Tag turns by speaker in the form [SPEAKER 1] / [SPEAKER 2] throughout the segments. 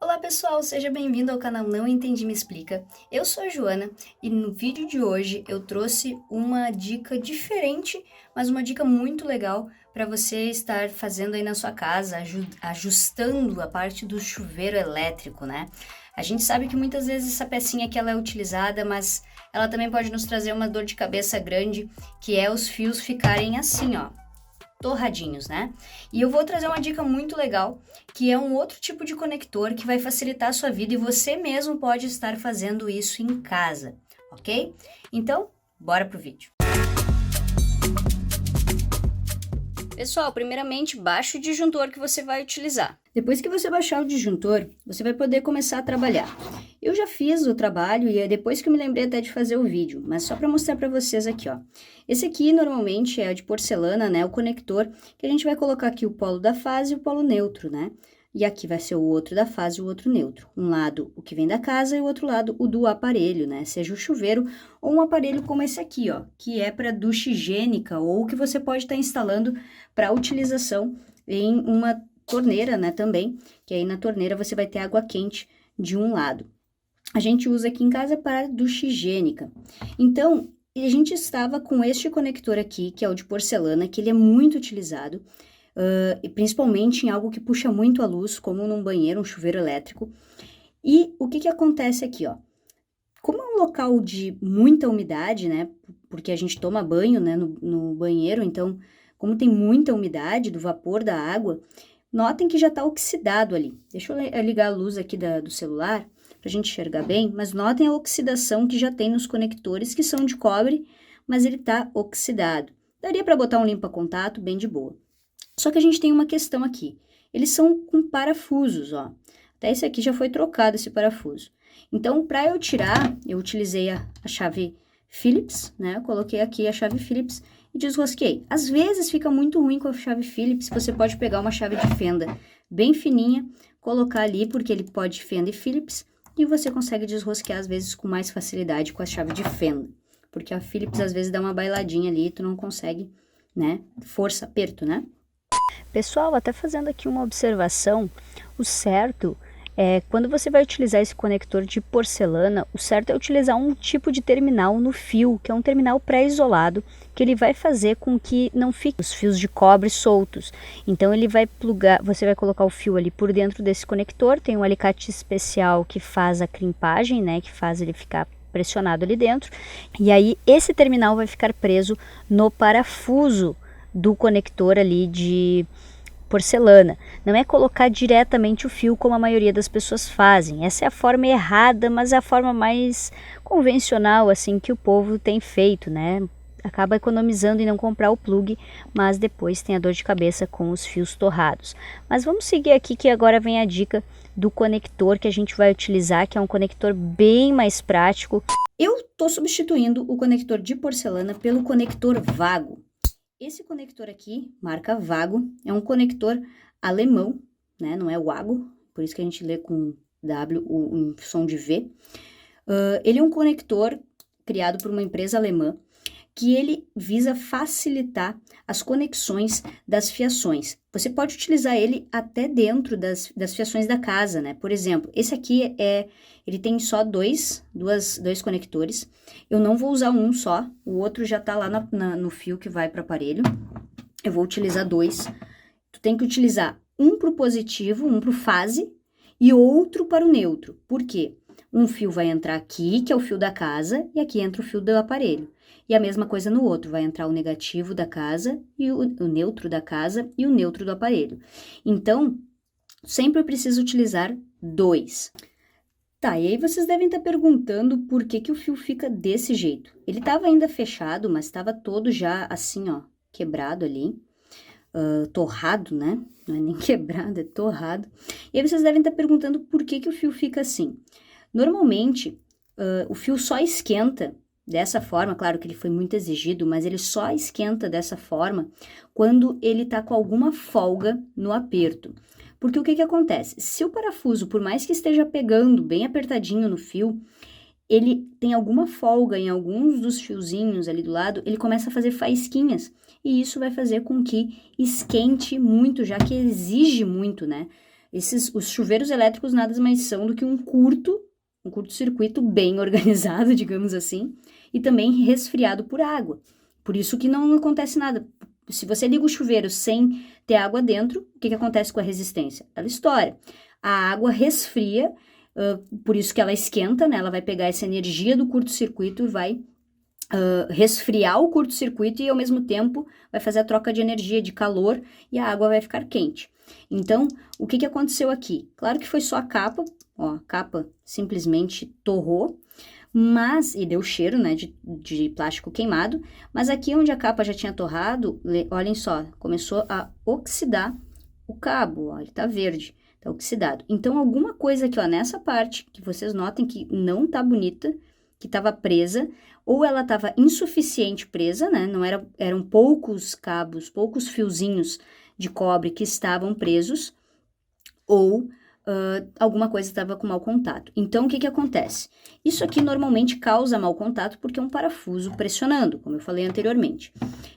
[SPEAKER 1] Olá pessoal, seja bem-vindo ao canal Não Entendi Me Explica. Eu sou a Joana e no vídeo de hoje eu trouxe uma dica diferente, mas uma dica muito legal para você estar fazendo aí na sua casa, ajustando a parte do chuveiro elétrico, né? A gente sabe que muitas vezes essa pecinha aqui ela é utilizada, mas ela também pode nos trazer uma dor de cabeça grande, que é os fios ficarem assim, ó, torradinhos, né? E eu vou trazer uma dica muito legal, que é um outro tipo de conector que vai facilitar a sua vida e você mesmo pode estar fazendo isso em casa, ok? Então, bora pro vídeo. Pessoal, primeiramente, baixe o disjuntor que você vai utilizar. Depois que você baixar o disjuntor, você vai poder começar a trabalhar. Eu já fiz o trabalho e é depois que eu me lembrei até de fazer o vídeo, mas só para mostrar para vocês aqui, ó. Esse aqui normalmente é de porcelana, né, o conector, que a gente vai colocar aqui o polo da fase e o polo neutro, né? E aqui vai ser o outro da fase e o outro neutro. Um lado o que vem da casa e o outro lado o do aparelho, né? Seja o chuveiro ou um aparelho como esse aqui, ó, que é para ducha higiênica ou que você pode estar instalando para utilização em uma torneira, né, também, que aí na torneira você vai ter água quente de um lado. A gente usa aqui em casa para ducha higiênica. Então, a gente estava com este conector aqui, que é o de porcelana, que ele é muito utilizado, e principalmente em algo que puxa muito a luz, como num banheiro, um chuveiro elétrico. E o que acontece aqui, ó? Como é um local de muita umidade, né? Porque a gente toma banho, né, no banheiro, então, como tem muita umidade do vapor da água, notem que já está oxidado ali. Deixa eu ligar a luz aqui do celular para a gente enxergar bem, mas notem a oxidação que já tem nos conectores, que são de cobre, mas ele está oxidado. Daria para botar um limpa-contato bem de boa. Só que a gente tem uma questão aqui. Eles são com parafusos, ó. Até esse aqui já foi trocado, esse parafuso. Então, para eu tirar, eu utilizei a chave Phillips, né? Eu coloquei aqui a chave Phillips e desrosquei. Às vezes fica muito ruim com a chave Phillips, você pode pegar uma chave de fenda bem fininha, colocar ali, porque ele pode fenda e Phillips, e você consegue desrosquear às vezes com mais facilidade com a chave de fenda. Porque a Phillips às vezes dá uma bailadinha ali e tu não consegue, né? Força, aperto, né? Pessoal, até fazendo aqui uma observação, o certo é, quando você vai utilizar esse conector de porcelana, o certo é utilizar um tipo de terminal no fio, que é um terminal pré-isolado, que ele vai fazer com que não fiquem os fios de cobre soltos. Então ele vai plugar, você vai colocar o fio ali por dentro desse conector, tem um alicate especial que faz a crimpagem, né, que faz ele ficar pressionado ali dentro, e aí esse terminal vai ficar preso no parafuso do conector ali de porcelana. Não é colocar diretamente o fio como a maioria das pessoas fazem. Essa é a forma errada, mas é a forma mais convencional assim que o povo tem feito, né? Acaba economizando em não comprar o plug, mas depois tem a dor de cabeça com os fios torrados. Mas vamos seguir aqui que agora vem a dica do conector que a gente vai utilizar, que é um conector bem mais prático. Eu estou substituindo o conector de porcelana pelo conector Vago. Esse conector aqui, marca Vago, é um conector alemão, né? Não é Wago, por isso que a gente lê com W, o som de V. Ele é um conector criado por uma empresa alemã, que ele visa facilitar as conexões das fiações. Você pode utilizar ele até dentro das fiações da casa, né? Por exemplo, esse aqui ele tem só dois conectores. Eu não vou usar um só, o outro já tá lá no fio que vai para o aparelho. Eu vou utilizar dois. Tu tem que utilizar um para o positivo, um para o fase, e outro para o neutro. Por quê? Um fio vai entrar aqui, que é o fio da casa, e aqui entra o fio do aparelho. E a mesma coisa no outro, vai entrar o negativo da casa, e o neutro da casa e o neutro do aparelho. Então, sempre eu preciso utilizar dois. Tá, e aí vocês devem estar perguntando por que o fio fica desse jeito. Ele estava ainda fechado, mas estava todo já assim, ó, quebrado ali, torrado, né? Não é nem quebrado, é torrado. E aí vocês devem estar perguntando por que o fio fica assim. Normalmente, o fio só esquenta dessa forma, claro que ele foi muito exigido, mas ele só esquenta dessa forma quando ele tá com alguma folga no aperto. Porque o que acontece? Se o parafuso, por mais que esteja pegando bem apertadinho no fio, ele tem alguma folga em alguns dos fiozinhos ali do lado, ele começa a fazer faísquinhas. E isso vai fazer com que esquente muito, já que exige muito, né? Os chuveiros elétricos nada mais são do que um curto-circuito bem organizado, digamos assim, e também resfriado por água. Por isso que não acontece nada. Se você liga o chuveiro sem ter água dentro, o que acontece com a resistência? Ela estoura. A água resfria, por isso que ela esquenta, né? Ela vai pegar essa energia do curto-circuito e vai resfriar o curto-circuito e, ao mesmo tempo, vai fazer a troca de energia, de calor, e a água vai ficar quente. Então, o que aconteceu aqui? Claro que foi só a capa, ó, a capa simplesmente torrou, e deu cheiro, né, de plástico queimado, mas aqui onde a capa já tinha torrado, olhem só, começou a oxidar o cabo, ó, ele tá verde, tá oxidado. Então, alguma coisa aqui, ó, nessa parte, que vocês notem que não tá bonita, que tava presa, ou ela estava insuficiente presa, né? Não eram poucos cabos, poucos fiozinhos de cobre que estavam presos, ou alguma coisa estava com mau contato. Então, o que acontece? Isso aqui normalmente causa mau contato porque é um parafuso pressionando, como eu falei anteriormente.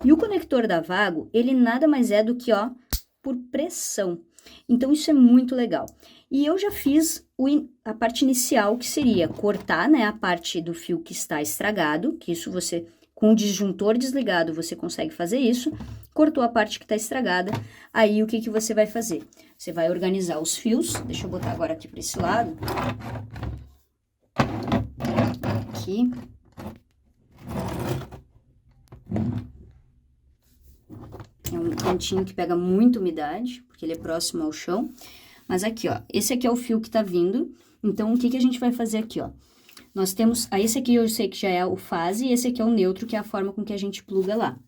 [SPEAKER 1] E o conector da Vago, ele nada mais é do que, ó, por pressão. Então, isso é muito legal. E eu já fiz a parte inicial, que seria cortar, né, a parte do fio que está estragado, que isso você, com o disjuntor desligado, você consegue fazer isso. Cortou a parte que está estragada, aí o que você vai fazer? Você vai organizar os fios, deixa eu botar agora aqui para esse lado. Aqui. É um cantinho que pega muita umidade, porque ele é próximo ao chão. Mas aqui, ó, esse aqui é o fio que tá vindo. Então, o que a gente vai fazer aqui, ó? Nós temos, esse aqui eu sei que já é o fase, e esse aqui é o neutro, que é a forma com que a gente pluga lá.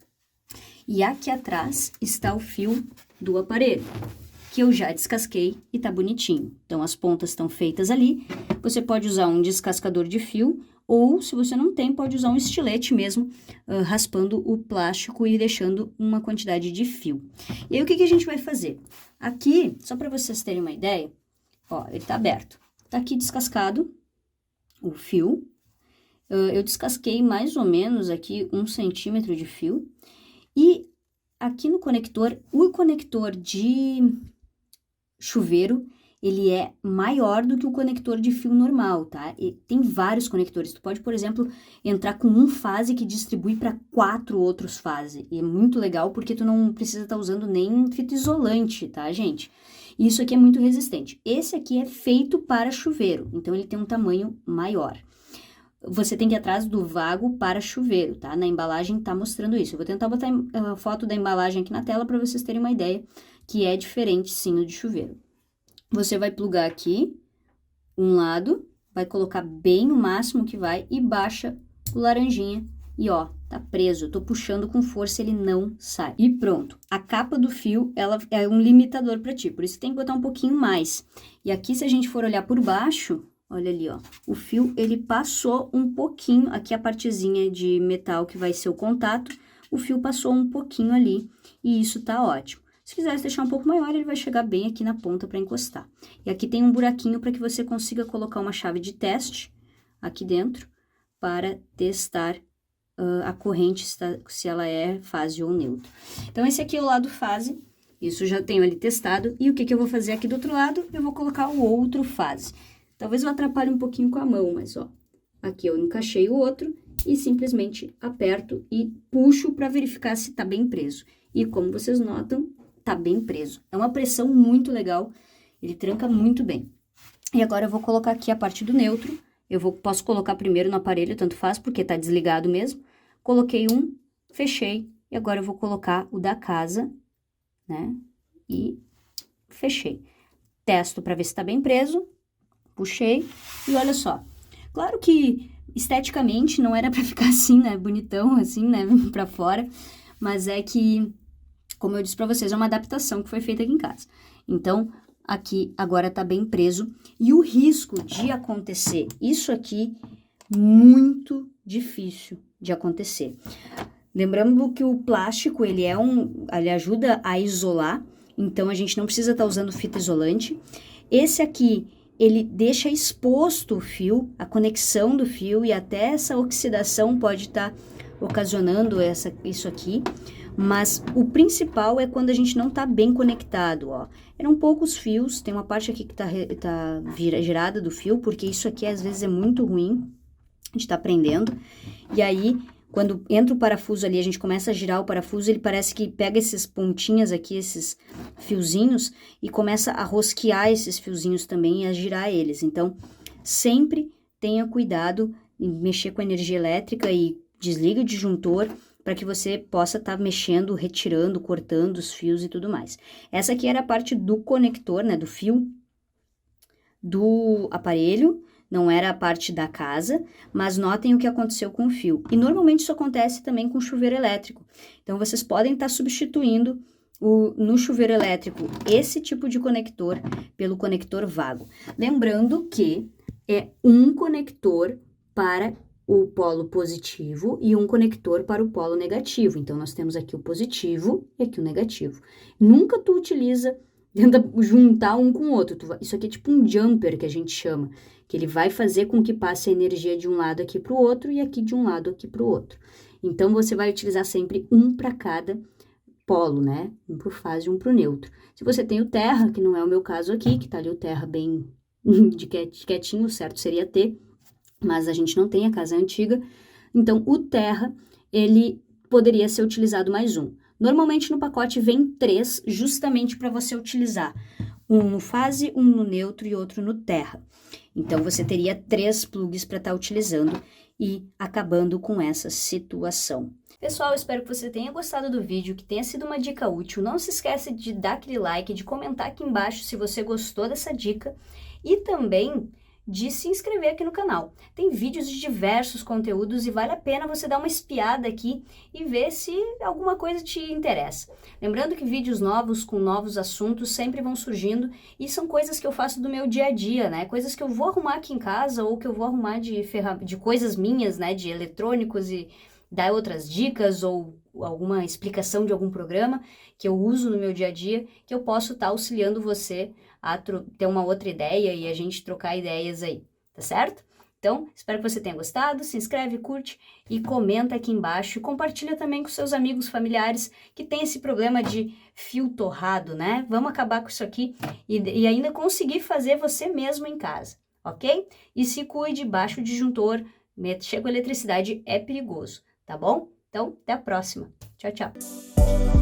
[SPEAKER 1] E aqui atrás está o fio do aparelho, que eu já descasquei e tá bonitinho. Então, as pontas estão feitas ali. Você pode usar um descascador de fio, ou, se você não tem, pode usar um estilete mesmo, raspando o plástico e deixando uma quantidade de fio. E aí, o que a gente vai fazer? Aqui, só para vocês terem uma ideia, ó, ele tá aberto. Tá aqui descascado o fio. Eu descasquei mais ou menos aqui 1 centímetro de fio. E aqui no conector, o conector de chuveiro, ele é maior do que o conector de fio normal, tá? E tem vários conectores. Tu pode, por exemplo, entrar com um fase que distribui para 4 outros fases. E é muito legal porque tu não precisa estar usando nem fita isolante, tá, gente? Isso aqui é muito resistente. Esse aqui é feito para chuveiro, então ele tem um tamanho maior. Você tem que ir atrás do Vago para chuveiro, tá? Na embalagem tá mostrando isso. Eu vou tentar botar a foto da embalagem aqui na tela para vocês terem uma ideia que é diferente, sim, o de chuveiro. Você vai plugar aqui, um lado, vai colocar bem o máximo que vai e baixa o laranjinha e ó, tá preso. Eu tô puxando com força, ele não sai. E pronto. A capa do fio, ela é um limitador pra ti, por isso tem que botar um pouquinho mais. E aqui, se a gente for olhar por baixo, olha ali, ó, o fio, ele passou um pouquinho, aqui a partezinha de metal que vai ser o contato, o fio passou um pouquinho ali e isso tá ótimo. Se quiser deixar um pouco maior, ele vai chegar bem aqui na ponta para encostar. E aqui tem um buraquinho para que você consiga colocar uma chave de teste aqui dentro para testar a corrente, se ela é fase ou neutro. Então, esse aqui é o lado fase, isso já tenho ali testado. E o que eu vou fazer aqui do outro lado? Eu vou colocar o outro fase. Talvez eu atrapalhe um pouquinho com a mão, mas ó, aqui eu encaixei o outro e simplesmente aperto e puxo para verificar se tá bem preso. E como vocês notam, tá bem preso. É uma pressão muito legal, ele tranca muito bem. E agora eu vou colocar aqui a parte do neutro. Posso colocar primeiro no aparelho, tanto faz, porque tá desligado mesmo. Coloquei um, fechei, e agora eu vou colocar o da casa, né? E fechei. Testo para ver se tá bem preso, puxei, e olha só. Claro que esteticamente não era para ficar assim, né? Bonitão, assim, né? Pra fora, mas é que, como eu disse para vocês, é uma adaptação que foi feita aqui em casa. Então, aqui agora tá bem preso. E o risco de acontecer isso aqui, muito difícil de acontecer. Lembrando que o plástico, ele ajuda a isolar, então a gente não precisa estar usando fita isolante. Esse aqui, ele deixa exposto o fio, a conexão do fio, e até essa oxidação pode estar ocasionando isso aqui. Mas o principal é quando a gente não tá bem conectado, ó. Eram poucos fios, tem uma parte aqui que tá girada do fio, porque isso aqui às vezes é muito ruim, a gente tá aprendendo. E aí, quando entra o parafuso ali, a gente começa a girar o parafuso, ele parece que pega esses pontinhas aqui, esses fiozinhos, e começa a rosquear esses fiozinhos também e a girar eles. Então, sempre tenha cuidado em mexer com a energia elétrica e desliga o disjuntor para que você possa estar mexendo, retirando, cortando os fios e tudo mais. Essa aqui era a parte do conector, né, do fio do aparelho, não era a parte da casa, mas notem o que aconteceu com o fio. E normalmente isso acontece também com chuveiro elétrico. Então, vocês podem estar substituindo no chuveiro elétrico esse tipo de conector pelo conector vago. Lembrando que é um conector para o polo positivo e um conector para o polo negativo. Então, nós temos aqui o positivo e aqui o negativo. Nunca tu tenta juntar um com o outro. Isso aqui é tipo um jumper que a gente chama, que ele vai fazer com que passe a energia de um lado aqui para o outro e aqui de um lado aqui para o outro. Então, você vai utilizar sempre um para cada polo, né? Um para o fase e um para o neutro. Se você tem o terra, que não é o meu caso aqui, que tá ali o terra bem de quietinho, certo seria ter, mas a gente não tem, a casa é antiga. Então, o terra, ele poderia ser utilizado mais um. Normalmente no pacote vem 3, justamente para você utilizar um no fase, um no neutro e outro no terra. Então, você teria 3 plugs para estar utilizando e acabando com essa situação. Pessoal, espero que você tenha gostado do vídeo, que tenha sido uma dica útil. Não se esqueça de dar aquele like, de comentar aqui embaixo se você gostou dessa dica e também de se inscrever aqui no canal. Tem vídeos de diversos conteúdos e vale a pena você dar uma espiada aqui e ver se alguma coisa te interessa. Lembrando que vídeos novos com novos assuntos sempre vão surgindo e são coisas que eu faço do meu dia a dia, né? Coisas que eu vou arrumar aqui em casa ou que eu vou arrumar de coisas minhas, né? De eletrônicos e dar outras dicas ou alguma explicação de algum programa que eu uso no meu dia a dia, que eu posso estar auxiliando você a ter uma outra ideia e a gente trocar ideias aí, tá certo? Então, espero que você tenha gostado, se inscreve, curte e comenta aqui embaixo e compartilha também com seus amigos, familiares que tem esse problema de fio torrado, né? Vamos acabar com isso aqui e ainda conseguir fazer você mesmo em casa, ok? E se cuide, baixa o disjuntor, mexer com eletricidade é perigoso, tá bom? Então, até a próxima. Tchau, tchau.